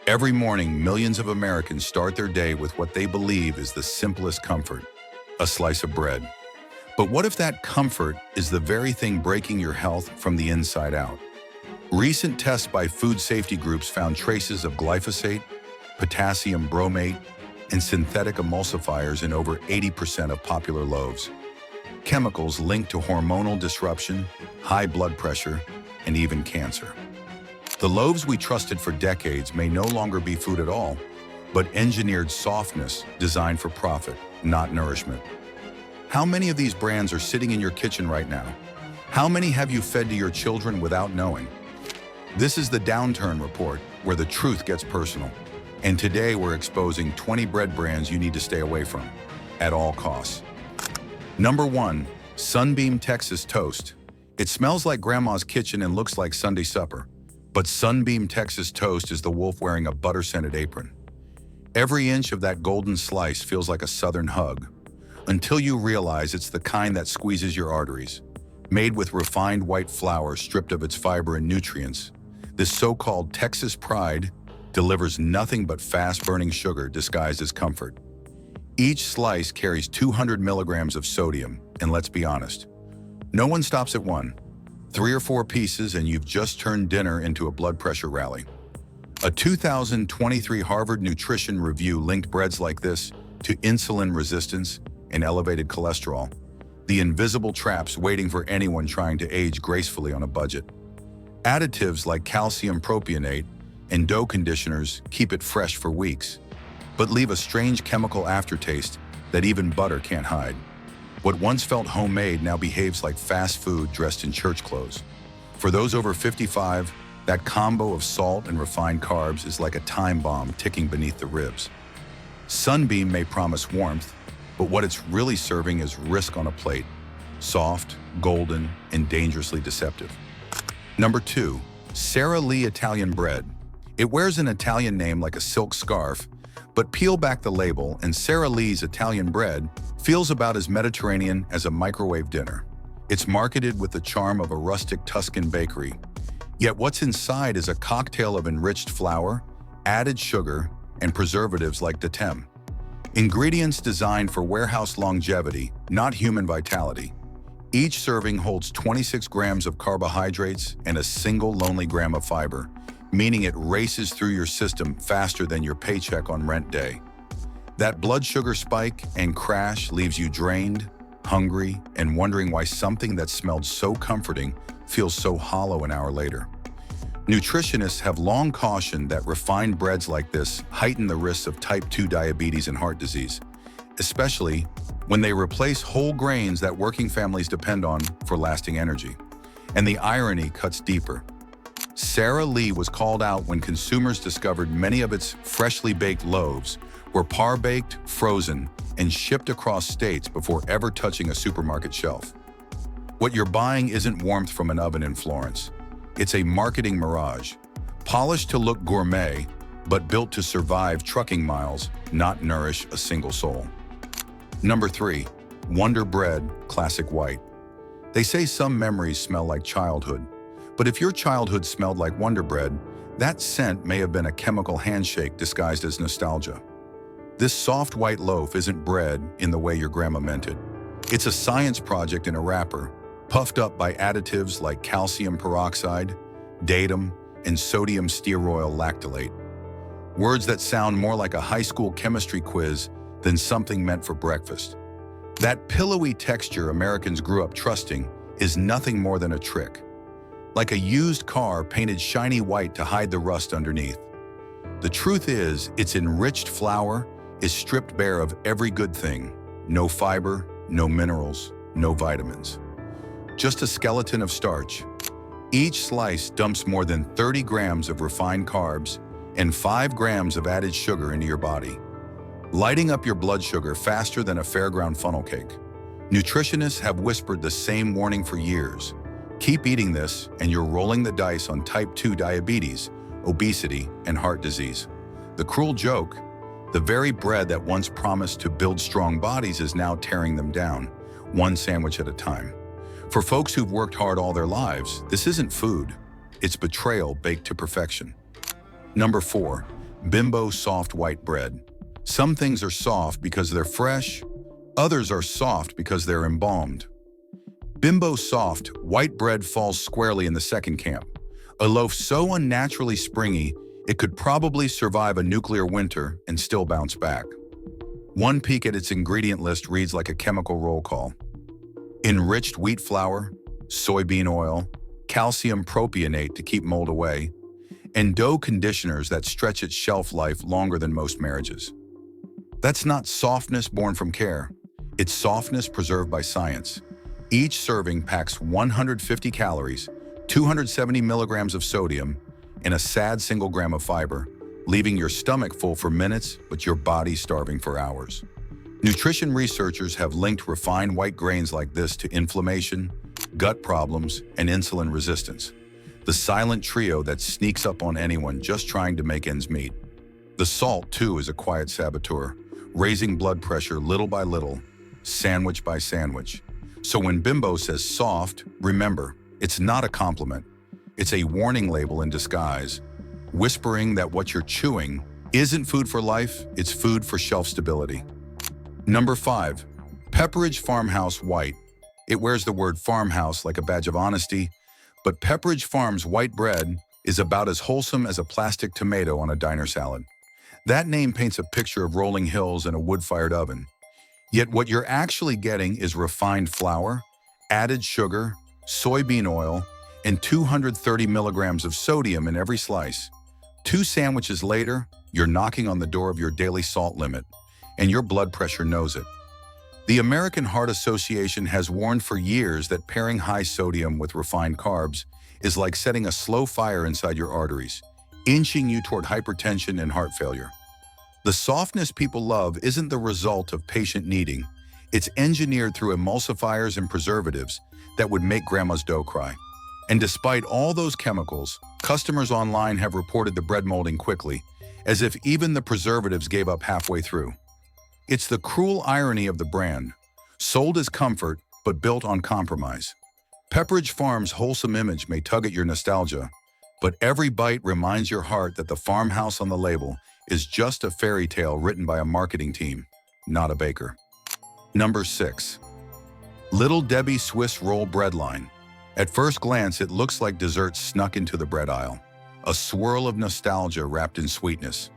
Every morning, millions of Americans start their day with what they believe is the simplest comfort, a slice of bread. But what if that comfort is the very thing breaking your health from the inside out? Recent tests by food safety groups found traces of glyphosate, potassium bromate, and synthetic emulsifiers in over 80% of popular loaves. Chemicals linked to hormonal disruption, high blood pressure, and even cancer. The loaves we trusted for decades may no longer be food at all, but engineered softness designed for profit, not nourishment. How many of these brands are sitting in your kitchen right now? How many have you fed to your children without knowing? This is the Downturn Report, where the truth gets personal. And today we're exposing 20 bread brands you need to stay away from, at all costs. Number 1. Sunbeam Texas Toast. It smells like grandma's kitchen and looks like Sunday supper. But Sunbeam Texas Toast is the wolf wearing a butter-scented apron. Every inch of that golden slice feels like a southern hug, until you realize it's the kind that squeezes your arteries. Made with refined white flour stripped of its fiber and nutrients, this so-called Texas Pride delivers nothing but fast-burning sugar disguised as comfort. Each slice carries 200 milligrams of sodium, and let's be honest, no one stops at one. 3 or 4 pieces and you've just turned dinner into a blood pressure rally. A 2023 Harvard Nutrition Review linked breads like this to insulin resistance and elevated cholesterol, the invisible traps waiting for anyone trying to age gracefully on a budget. Additives like calcium propionate and dough conditioners keep it fresh for weeks, but leave a strange chemical aftertaste that even butter can't hide. What once felt homemade now behaves like fast food dressed in church clothes. For those over 55, that combo of salt and refined carbs is like a time bomb ticking beneath the ribs. Sunbeam may promise warmth, but what it's really serving is risk on a plate. Soft, golden, and dangerously deceptive. Number 2. Sara Lee Italian Bread. It wears an Italian name like a silk scarf, but peel back the label and Sara Lee's Italian bread feels about as Mediterranean as a microwave dinner. It's marketed with the charm of a rustic Tuscan bakery. Yet what's inside is a cocktail of enriched flour, added sugar, and preservatives like datem. Ingredients designed for warehouse longevity, not human vitality. Each serving holds 26 grams of carbohydrates and a single lonely gram of fiber, meaning it races through your system faster than your paycheck on rent day. That blood sugar spike and crash leaves you drained, hungry, and wondering why something that smelled so comforting feels so hollow an hour later. Nutritionists have long cautioned that refined breads like this heighten the risks of type 2 diabetes and heart disease, especially when they replace whole grains that working families depend on for lasting energy. And the irony cuts deeper. Sara Lee was called out when consumers discovered many of its freshly baked loaves were par-baked, frozen, and shipped across states before ever touching a supermarket shelf. What you're buying isn't warmth from an oven in Florence. It's a marketing mirage, polished to look gourmet, but built to survive trucking miles, not nourish a single soul. Number 3. Wonder Bread Classic White. They say some memories smell like childhood, but if your childhood smelled like Wonder Bread, that scent may have been a chemical handshake disguised as nostalgia. This soft white loaf isn't bread in the way your grandma meant it. It's a science project in a wrapper, puffed up by additives like calcium peroxide, datum, and sodium stearoyl lactylate. Words that sound more like a high school chemistry quiz than something meant for breakfast. That pillowy texture Americans grew up trusting is nothing more than a trick. Like a used car painted shiny white to hide the rust underneath. The truth is, its enriched flour is stripped bare of every good thing. No fiber, no minerals, no vitamins. Just a skeleton of starch. Each slice dumps more than 30 grams of refined carbs and 5 grams of added sugar into your body, lighting up your blood sugar faster than a fairground funnel cake. Nutritionists have whispered the same warning for years. Keep eating this and you're rolling the dice on type 2 diabetes, obesity, and heart disease. The cruel joke, the very bread that once promised to build strong bodies is now tearing them down, one sandwich at a time. For folks who've worked hard all their lives, this isn't food, it's betrayal baked to perfection. Number 4. Bimbo soft white bread. Some things are soft because they're fresh, others are soft because they're embalmed. Bimbo soft white bread falls squarely in the second camp. A loaf so unnaturally springy, it could probably survive a nuclear winter and still bounce back. One peek at its ingredient list reads like a chemical roll call. Enriched wheat flour, soybean oil, calcium propionate to keep mold away, and dough conditioners that stretch its shelf life longer than most marriages. That's not softness born from care. It's softness preserved by science. Each serving packs 150 calories, 270 milligrams of sodium, and a sad single gram of fiber, leaving your stomach full for minutes, but your body starving for hours. Nutrition researchers have linked refined white grains like this to inflammation, gut problems, and insulin resistance. The silent trio that sneaks up on anyone just trying to make ends meet. The salt, too, is a quiet saboteur, raising blood pressure little by little, sandwich by sandwich. So when Bimbo says soft, remember, it's not a compliment. It's a warning label in disguise, whispering that what you're chewing isn't food for life, it's food for shelf stability. Number 5, Pepperidge Farmhouse White. It wears the word farmhouse like a badge of honesty, but Pepperidge Farm's white bread is about as wholesome as a plastic tomato on a diner salad. That name paints a picture of rolling hills and a wood-fired oven. Yet what you're actually getting is refined flour, added sugar, soybean oil, and 230 milligrams of sodium in every slice. 2 sandwiches later, you're knocking on the door of your daily salt limit, and your blood pressure knows it. The American Heart Association has warned for years that pairing high sodium with refined carbs is like setting a slow fire inside your arteries, inching you toward hypertension and heart failure. The softness people love isn't the result of patient kneading. It's engineered through emulsifiers and preservatives that would make grandma's dough cry. And despite all those chemicals, customers online have reported the bread molding quickly, as if even the preservatives gave up halfway through. It's the cruel irony of the brand, sold as comfort but built on compromise. Pepperidge Farm's wholesome image may tug at your nostalgia, but every bite reminds your heart that the farmhouse on the label is just a fairy tale written by a marketing team, not a baker. Number 6. Little Debbie Swiss Roll Bread Line. At first glance, it looks like dessert snuck into the bread aisle, a swirl of nostalgia wrapped in sweetness.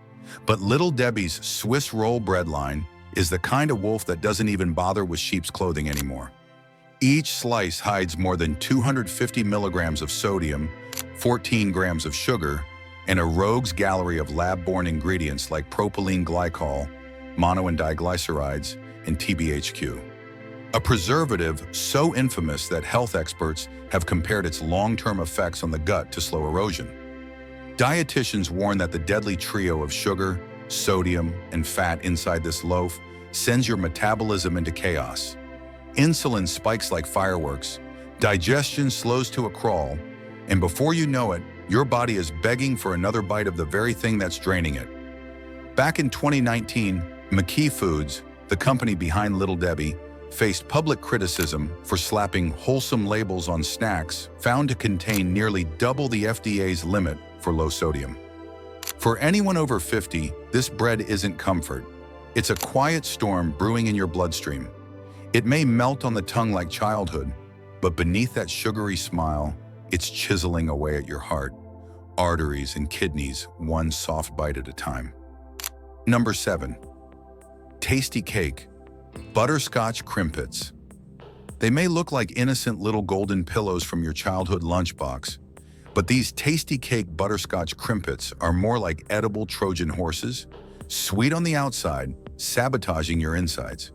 But Little Debbie's Swiss Roll Bread Line is the kind of wolf that doesn't even bother with sheep's clothing anymore. Each slice hides more than 250 milligrams of sodium, 14 grams of sugar, and a rogue's gallery of lab-borne ingredients like propylene glycol, mono and diglycerides, and TBHQ. A preservative so infamous that health experts have compared its long-term effects on the gut to slow erosion. Dietitians warn that the deadly trio of sugar, sodium, and fat inside this loaf sends your metabolism into chaos. Insulin spikes like fireworks, digestion slows to a crawl, and before you know it, your body is begging for another bite of the very thing that's draining it. Back in 2019, McKee Foods, the company behind Little Debbie, faced public criticism for slapping wholesome labels on snacks found to contain nearly double the FDA's limit for low sodium. For anyone over 50, this bread isn't comfort. It's a quiet storm brewing in your bloodstream. It may melt on the tongue like childhood, but beneath that sugary smile, it's chiseling away at your heart, arteries, and kidneys, one soft bite at a time. Number 7. Tasty Cake. Butterscotch Crimpets. They may look like innocent little golden pillows from your childhood lunchbox, but these Tasty Cake butterscotch crimpets are more like edible Trojan horses, sweet on the outside, sabotaging your insides.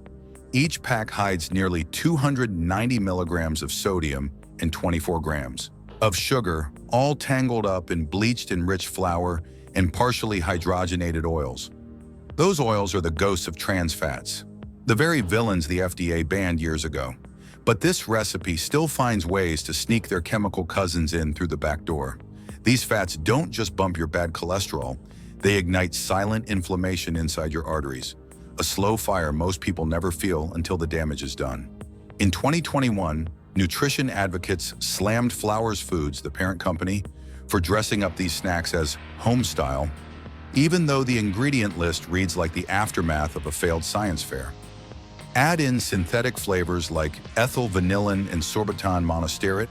Each pack hides nearly 290 milligrams of sodium and 24 grams of sugar, all tangled up in bleached enriched flour and partially hydrogenated oils. Those oils are the ghosts of trans fats, the very villains the FDA banned years ago. But this recipe still finds ways to sneak their chemical cousins in through the back door. These fats don't just bump your bad cholesterol, they ignite silent inflammation inside your arteries, a slow fire most people never feel until the damage is done. In 2021, nutrition advocates slammed Flowers Foods, the parent company, for dressing up these snacks as home style, even though the ingredient list reads like the aftermath of a failed science fair. Add in synthetic flavors like ethyl vanillin and sorbitan monostearate,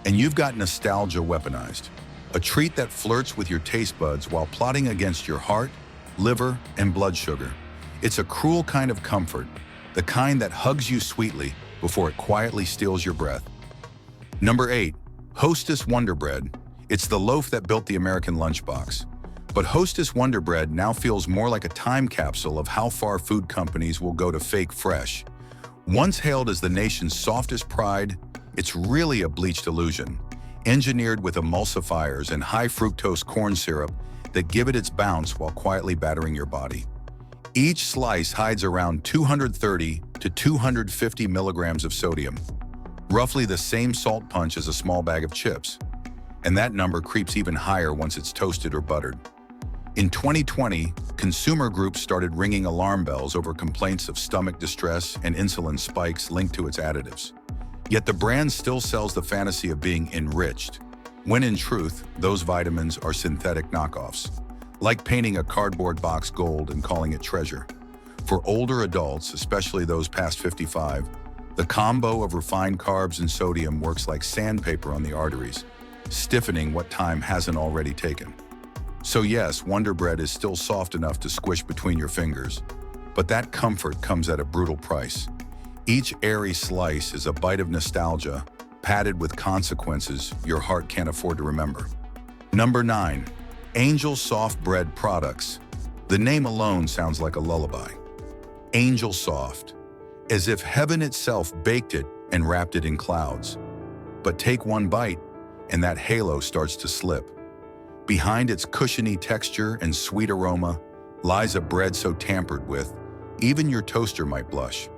and you've got nostalgia weaponized. A treat that flirts with your taste buds while plotting against your heart, liver, and blood sugar. It's a cruel kind of comfort, the kind that hugs you sweetly before it quietly steals your breath. Number 8. Hostess Wonder Bread. It's the loaf that built the American lunchbox. But Hostess Wonder Bread now feels more like a time capsule of how far food companies will go to fake fresh. Once hailed as the nation's softest pride, it's really a bleached illusion, engineered with emulsifiers and high fructose corn syrup that give it its bounce while quietly battering your body. Each slice hides around 230 to 250 milligrams of sodium, roughly the same salt punch as a small bag of chips. And that number creeps even higher once it's toasted or buttered. In 2020, consumer groups started ringing alarm bells over complaints of stomach distress and insulin spikes linked to its additives. Yet the brand still sells the fantasy of being enriched, when in truth, those vitamins are synthetic knockoffs, like painting a cardboard box gold and calling it treasure. For older adults, especially those past 55, the combo of refined carbs and sodium works like sandpaper on the arteries, stiffening what time hasn't already taken. So yes, Wonder Bread is still soft enough to squish between your fingers, but that comfort comes at a brutal price. Each airy slice is a bite of nostalgia, padded with consequences your heart can't afford to remember. Number 9. Angel Soft Bread Products. The name alone sounds like a lullaby. Angel Soft, as if heaven itself baked it and wrapped it in clouds. But take one bite, and that halo starts to slip. Behind its cushiony texture and sweet aroma lies a bread so tampered with, even your toaster might blush.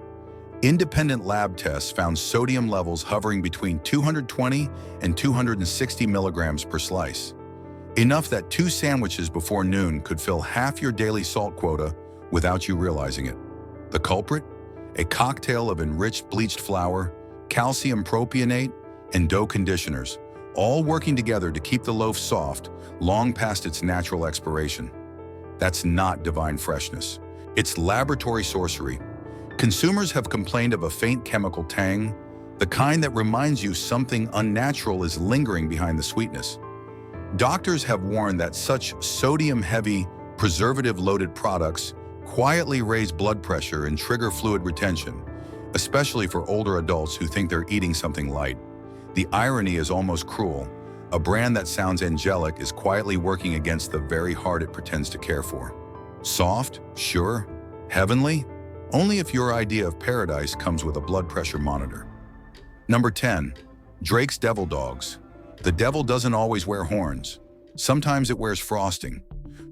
Independent lab tests found sodium levels hovering between 220 and 260 milligrams per slice. Enough that 2 sandwiches before noon could fill half your daily salt quota without you realizing it. The culprit? A cocktail of enriched bleached flour, calcium propionate, and dough conditioners, all working together to keep the loaf soft long past its natural expiration. That's not divine freshness. It's laboratory sorcery. Consumers have complained of a faint chemical tang, the kind that reminds you something unnatural is lingering behind the sweetness. Doctors have warned that such sodium-heavy, preservative-loaded products quietly raise blood pressure and trigger fluid retention, especially for older adults who think they're eating something light. The irony is almost cruel. A brand that sounds angelic is quietly working against the very heart it pretends to care for. Soft? Sure. Heavenly? Only if your idea of paradise comes with a blood pressure monitor. Number 10. Drake's Devil Dogs. The devil doesn't always wear horns. Sometimes it wears frosting.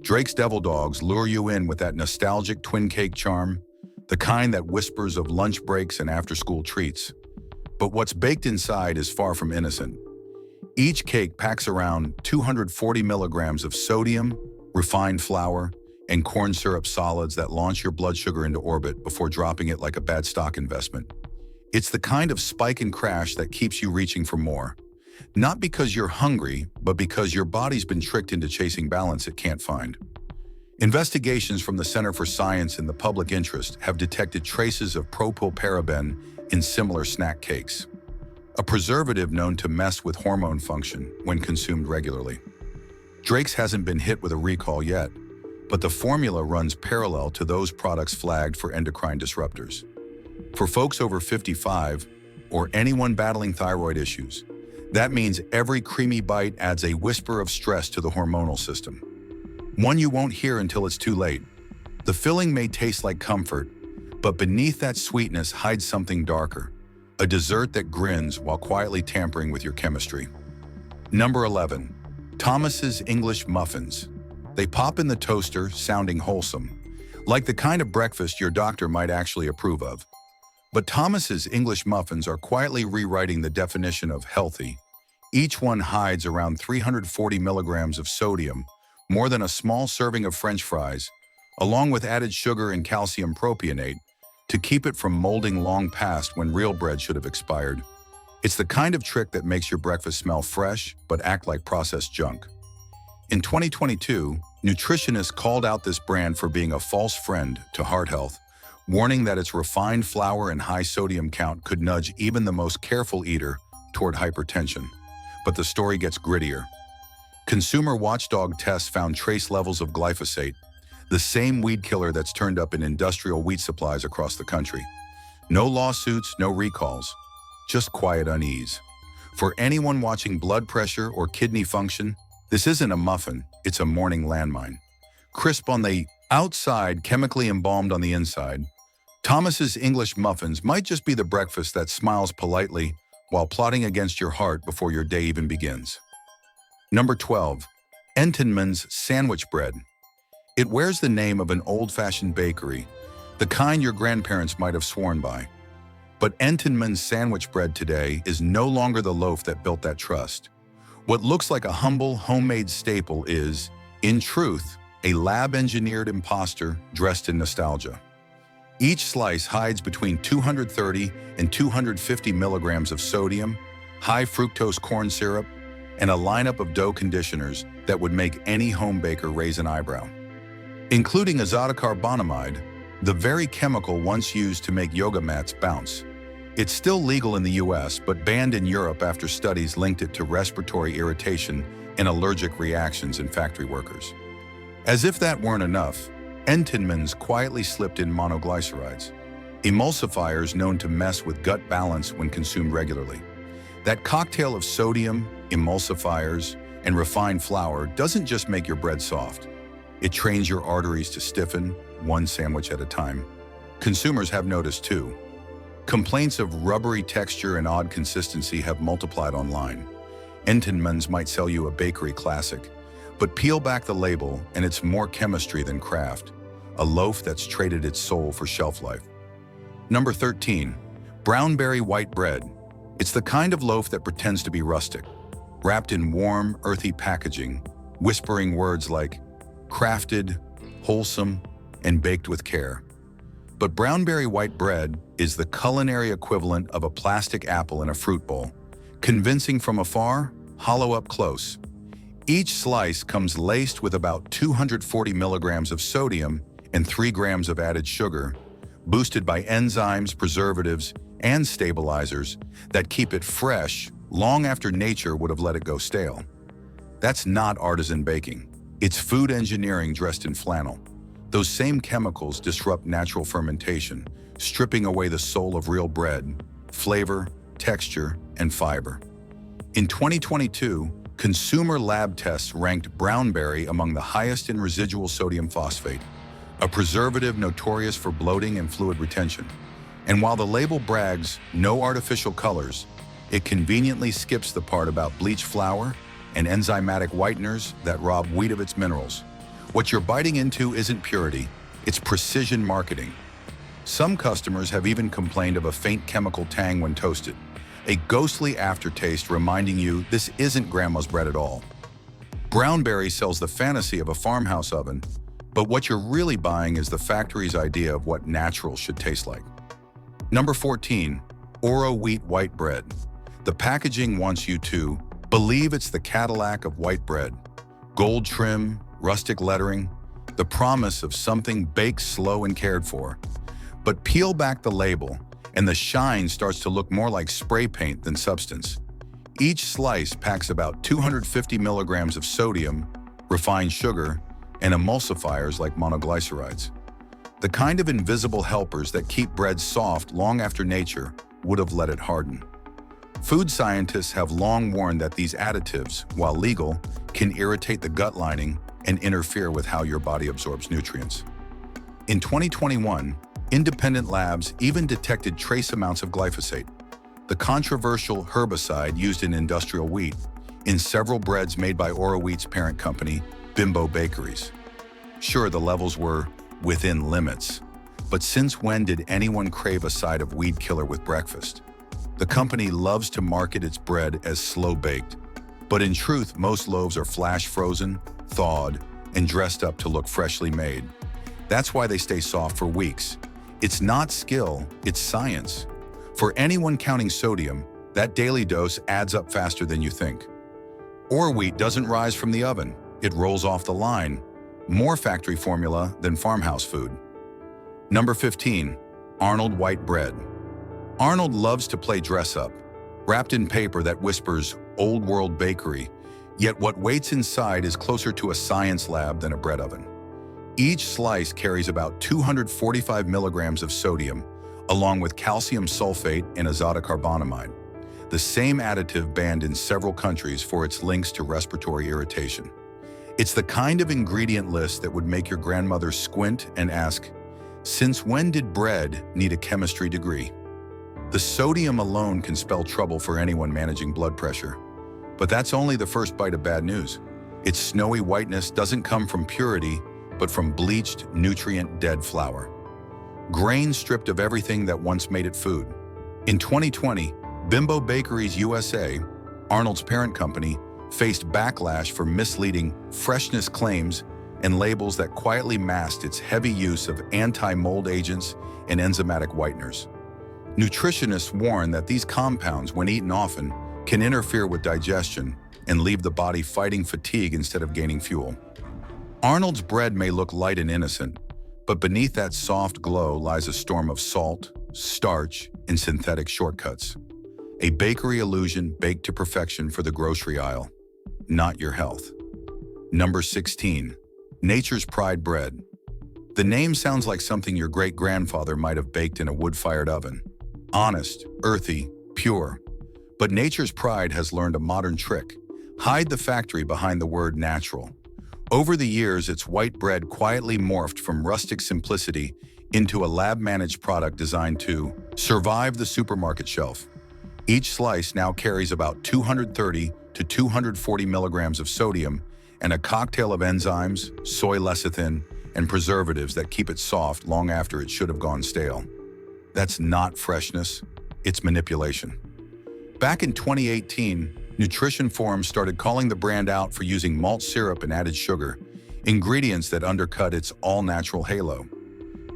Drake's Devil Dogs lure you in with that nostalgic twin cake charm, the kind that whispers of lunch breaks and after-school treats. But what's baked inside is far from innocent. Each cake packs around 240 milligrams of sodium, refined flour, and corn syrup solids that launch your blood sugar into orbit before dropping it like a bad stock investment. It's the kind of spike and crash that keeps you reaching for more. Not because you're hungry, but because your body's been tricked into chasing balance it can't find. Investigations from the Center for Science and the Public Interest have detected traces of propylparaben in similar snack cakes, a preservative known to mess with hormone function when consumed regularly. Drake's hasn't been hit with a recall yet, but the formula runs parallel to those products flagged for endocrine disruptors. For folks over 55, or anyone battling thyroid issues, that means every creamy bite adds a whisper of stress to the hormonal system. One you won't hear until it's too late. The filling may taste like comfort, but beneath that sweetness hides something darker, a dessert that grins while quietly tampering with your chemistry. Number 11. Thomas's English Muffins. They pop in the toaster, sounding wholesome, like the kind of breakfast your doctor might actually approve of. But Thomas's English Muffins are quietly rewriting the definition of healthy. Each one hides around 340 milligrams of sodium, more than a small serving of French fries, along with added sugar and calcium propionate, to keep it from molding long past when real bread should have expired. It's the kind of trick that makes your breakfast smell fresh, but act like processed junk. In 2022, Nutritionists called out this brand for being a false friend to heart health, warning that its refined flour and high sodium count could nudge even the most careful eater toward hypertension. But the story gets grittier. Consumer watchdog tests found trace levels of glyphosate, the same weed killer that's turned up in industrial wheat supplies across the country. No lawsuits, no recalls, just quiet unease. For anyone watching blood pressure or kidney function, this isn't a muffin, it's a morning landmine. Crisp on the outside, chemically embalmed on the inside, Thomas's English muffins might just be the breakfast that smiles politely while plotting against your heart before your day even begins. Number 12. Entenmann's Sandwich Bread. It wears the name of an old-fashioned bakery, the kind your grandparents might have sworn by. But Entenmann's sandwich bread today is no longer the loaf that built that trust. What looks like a humble, homemade staple is, in truth, a lab-engineered imposter dressed in nostalgia. Each slice hides between 230 and 250 milligrams of sodium, high fructose corn syrup, and a lineup of dough conditioners that would make any home baker raise an eyebrow. Including azotocarbonamide, the very chemical once used to make yoga mats bounce. It's still legal in the US, but banned in Europe after studies linked it to respiratory irritation and allergic reactions in factory workers. As if that weren't enough, Entenmann's quietly slipped in monoglycerides, emulsifiers known to mess with gut balance when consumed regularly. That cocktail of sodium, emulsifiers, and refined flour doesn't just make your bread soft. It trains your arteries to stiffen, one sandwich at a time. Consumers have noticed too. Complaints of rubbery texture and odd consistency have multiplied online. Entenmann's might sell you a bakery classic, but peel back the label and it's more chemistry than craft, a loaf that's traded its soul for shelf life. Number 13. Brownberry White Bread. It's the kind of loaf that pretends to be rustic, wrapped in warm, earthy packaging, whispering words like crafted, wholesome, and baked with care. But brownberry white bread is the culinary equivalent of a plastic apple in a fruit bowl, convincing from afar, hollow up close. Each slice comes laced with about 240 milligrams of sodium and 3 grams of added sugar, boosted by enzymes, preservatives, and stabilizers that keep it fresh long after nature would have let it go stale. That's not artisan baking. It's food engineering dressed in flannel. Those same chemicals disrupt natural fermentation, stripping away the soul of real bread, flavor, texture, and fiber. In 2022, consumer lab tests ranked brownberry among the highest in residual sodium phosphate, a preservative notorious for bloating and fluid retention. And while the label brags no artificial colors, it conveniently skips the part about bleached flour and enzymatic whiteners that rob wheat of its minerals. What you're biting into isn't purity, it's precision marketing. Some customers have even complained of a faint chemical tang when toasted, a ghostly aftertaste reminding you this isn't grandma's bread at all. Brownberry sells the fantasy of a farmhouse oven, but what you're really buying is the factory's idea of what natural should taste like. Number 14. Oro Wheat White Bread. The packaging wants you to believe it's the Cadillac of white bread. Gold trim, rustic lettering, the promise of something baked slow and cared for. But peel back the label, and the shine starts to look more like spray paint than substance. Each slice packs about 250 milligrams of sodium, refined sugar, and emulsifiers like monoglycerides. The kind of invisible helpers that keep bread soft long after nature would have let it harden. Food scientists have long warned that these additives, while legal, can irritate the gut lining and interfere with how your body absorbs nutrients. In 2021, independent labs even detected trace amounts of glyphosate, the controversial herbicide used in industrial wheat, in several breads made by Oro Wheat's parent company, Bimbo Bakeries. Sure, the levels were within limits, but since when did anyone crave a side of weed killer with breakfast? The company loves to market its bread as slow-baked, but in truth, most loaves are flash-frozen, thawed, and dressed up to look freshly made. That's why they stay soft for weeks. It's not skill, it's science. For anyone counting sodium, that daily dose adds up faster than you think. Oro wheat doesn't rise from the oven, it rolls off the line, more factory formula than farmhouse food. Number 15. Arnold white bread. Arnold loves to play dress-up, wrapped in paper that whispers old world bakery, yet what waits inside is closer to a science lab than a bread oven. Each slice carries about 245 milligrams of sodium, along with calcium sulfate and azotocarbonamide, the same additive banned in several countries for its links to respiratory irritation. It's the kind of ingredient list that would make your grandmother squint and ask, "Since when did bread need a chemistry degree?" The sodium alone can spell trouble for anyone managing blood pressure. But that's only the first bite of bad news. Its snowy whiteness doesn't come from purity, but from bleached, nutrient-dead flour. Grain stripped of everything that once made it food. In 2020, Bimbo Bakeries USA, Arnold's parent company, faced backlash for misleading freshness claims and labels that quietly masked its heavy use of anti-mold agents and enzymatic whiteners. Nutritionists warn that these compounds, when eaten often, can interfere with digestion and leave the body fighting fatigue instead of gaining fuel. Arnold's bread may look light and innocent, but beneath that soft glow lies a storm of salt, starch, and synthetic shortcuts. A bakery illusion baked to perfection for the grocery aisle, not your health. Number 16. Nature's Pride bread. The name sounds like something your great-grandfather might have baked in a wood-fired oven. Honest, earthy, pure. But Nature's Pride has learned a modern trick. Hide the factory behind the word natural. Over the years, its white bread quietly morphed from rustic simplicity into a lab-managed product designed to survive the supermarket shelf. Each slice now carries about 230 to 240 milligrams of sodium and a cocktail of enzymes, soy lecithin, and preservatives that keep it soft long after it should have gone stale. That's not freshness, it's manipulation. Back in 2018, nutrition forums started calling the brand out for using malt syrup and added sugar, ingredients that undercut its all-natural halo.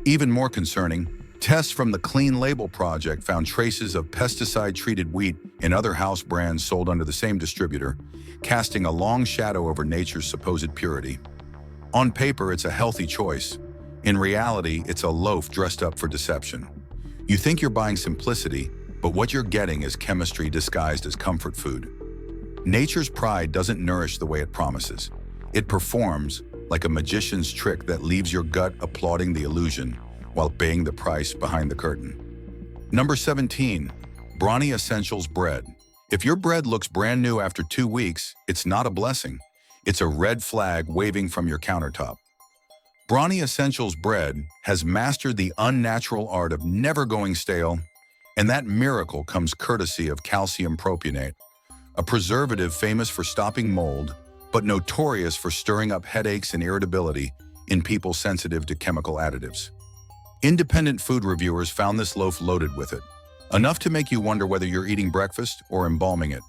Even more concerning, tests from the Clean Label Project found traces of pesticide-treated wheat in other house brands sold under the same distributor, casting a long shadow over nature's supposed purity. On paper, it's a healthy choice. In reality, it's a loaf dressed up for deception. You think you're buying simplicity, but what you're getting is chemistry disguised as comfort food. Nature's Pride doesn't nourish the way it promises. It performs like a magician's trick that leaves your gut applauding the illusion while paying the price behind the curtain. Number 17. Brawny Essentials bread. If your bread looks brand new after 2 weeks, it's not a blessing. It's a red flag waving from your countertop. Brawny Essentials bread has mastered the unnatural art of never going stale, and that miracle comes courtesy of calcium propionate, a preservative famous for stopping mold, but notorious for stirring up headaches and irritability in people sensitive to chemical additives. Independent food reviewers found this loaf loaded with it, enough to make you wonder whether you're eating breakfast or embalming it.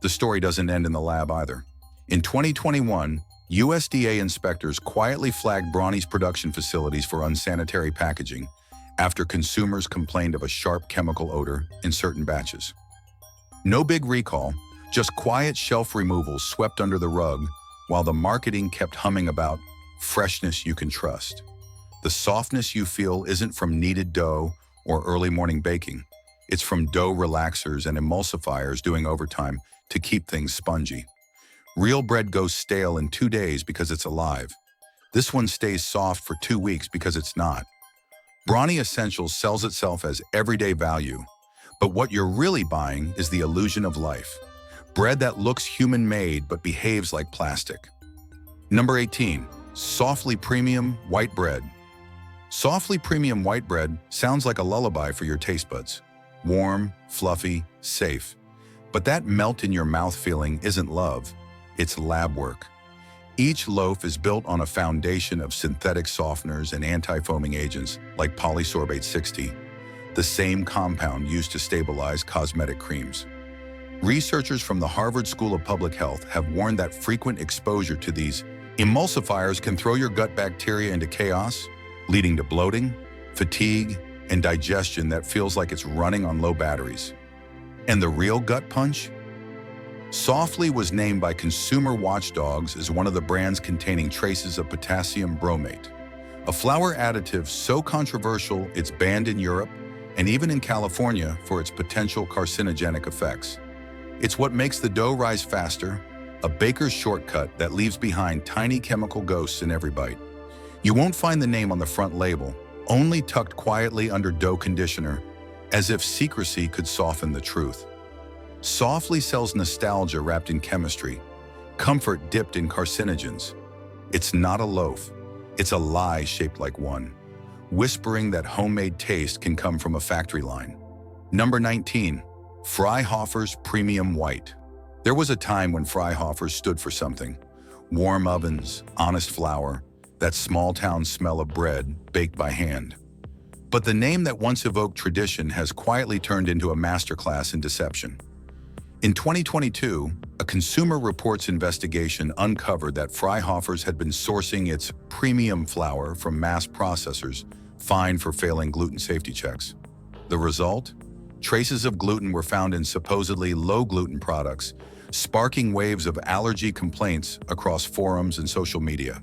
The story doesn't end in the lab either. In 2021, USDA inspectors quietly flagged Brawny's production facilities for unsanitary packaging after consumers complained of a sharp chemical odor in certain batches. No big recall, just quiet shelf removals swept under the rug while the marketing kept humming about freshness you can trust. The softness you feel isn't from kneaded dough or early morning baking. It's from dough relaxers and emulsifiers doing overtime to keep things spongy. Real bread goes stale in 2 days because it's alive. This one stays soft for 2 weeks because it's not. Brawny Essentials sells itself as everyday value, but what you're really buying is the illusion of life. Bread that looks human-made but behaves like plastic. Number 18. Softly Premium White Bread. Softly Premium White Bread sounds like a lullaby for your taste buds. Warm, fluffy, safe. But that melt-in-your-mouth feeling isn't love, it's lab work. Each loaf is built on a foundation of synthetic softeners and anti-foaming agents like polysorbate 60, the same compound used to stabilize cosmetic creams. Researchers from the Harvard School of Public Health have warned that frequent exposure to these emulsifiers can throw your gut bacteria into chaos, leading to bloating, fatigue, and digestion that feels like it's running on low batteries. And the real gut punch? Softly was named by consumer watchdogs as one of the brands containing traces of potassium bromate, a flour additive so controversial it's banned in Europe and even in California for its potential carcinogenic effects. It's what makes the dough rise faster, a baker's shortcut that leaves behind tiny chemical ghosts in every bite. You won't find the name on the front label, only tucked quietly under dough conditioner, as if secrecy could soften the truth. Softly sells nostalgia wrapped in chemistry, comfort dipped in carcinogens. It's not a loaf, it's a lie shaped like one, whispering that homemade taste can come from a factory line. Number 19, Freihofer's Premium White. There was a time when Freihofer's stood for something. Warm ovens, honest flour, that small-town smell of bread baked by hand. But the name that once evoked tradition has quietly turned into a masterclass in deception. In 2022, a Consumer Reports investigation uncovered that Freihofer's had been sourcing its premium flour from mass processors fined for failing gluten safety checks. The result? Traces of gluten were found in supposedly low-gluten products, sparking waves of allergy complaints across forums and social media.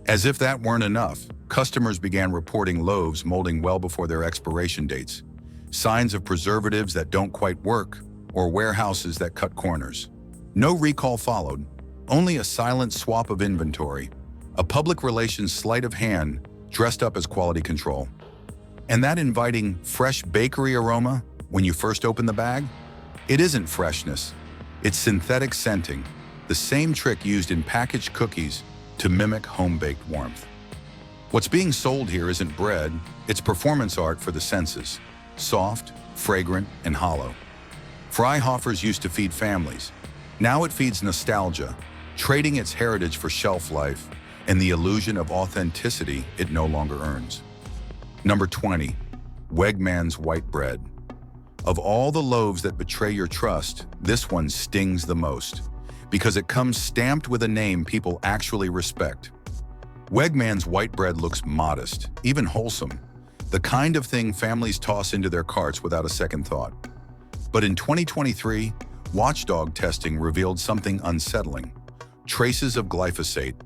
As if that weren't enough, customers began reporting loaves molding well before their expiration dates, signs of preservatives that don't quite work, or warehouses that cut corners. No recall followed, only a silent swap of inventory, a public relations sleight of hand dressed up as quality control. And that inviting fresh bakery aroma when you first open the bag? It isn't freshness, it's synthetic scenting, the same trick used in packaged cookies to mimic home-baked warmth. What's being sold here isn't bread, it's performance art for the senses, soft, fragrant, and hollow. Freihofer's used to feed families. Now it feeds nostalgia, trading its heritage for shelf life and the illusion of authenticity it no longer earns. Number 20, Wegmans White Bread. Of all the loaves that betray your trust, this one stings the most, because it comes stamped with a name people actually respect. Wegmans White Bread looks modest, even wholesome, the kind of thing families toss into their carts without a second thought. But in 2023, watchdog testing revealed something unsettling. Traces of glyphosate,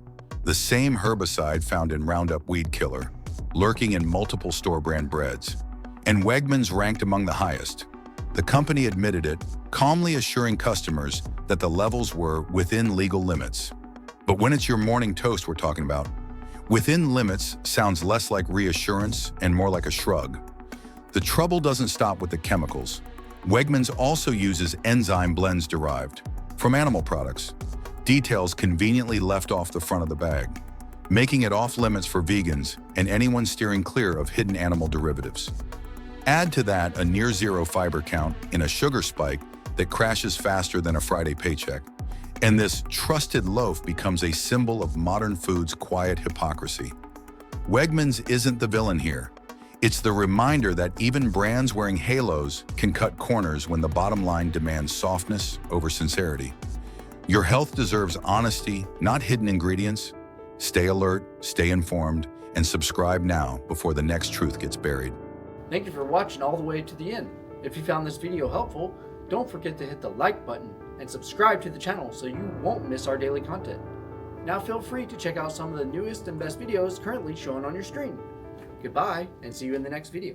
the same herbicide found in Roundup weed killer, lurking in multiple store-brand breads. And Wegmans ranked among the highest. The company admitted it, calmly assuring customers that the levels were within legal limits. But when it's your morning toast we're talking about, within limits sounds less like reassurance and more like a shrug. The trouble doesn't stop with the chemicals. Wegmans also uses enzyme blends derived from animal products, details conveniently left off the front of the bag, making it off limits for vegans and anyone steering clear of hidden animal derivatives. Add to that a near zero fiber count in a sugar spike that crashes faster than a Friday paycheck, and this trusted loaf becomes a symbol of modern food's quiet hypocrisy. Wegmans isn't the villain here. It's the reminder that even brands wearing halos can cut corners when the bottom line demands softness over sincerity. Your health deserves honesty, not hidden ingredients. Stay alert, stay informed, and subscribe now before the next truth gets buried. Thank you for watching all the way to the end. If you found this video helpful, don't forget to hit the like button and subscribe to the channel so you won't miss our daily content. Now feel free to check out some of the newest and best videos currently shown on your screen. Goodbye, and see you in the next video.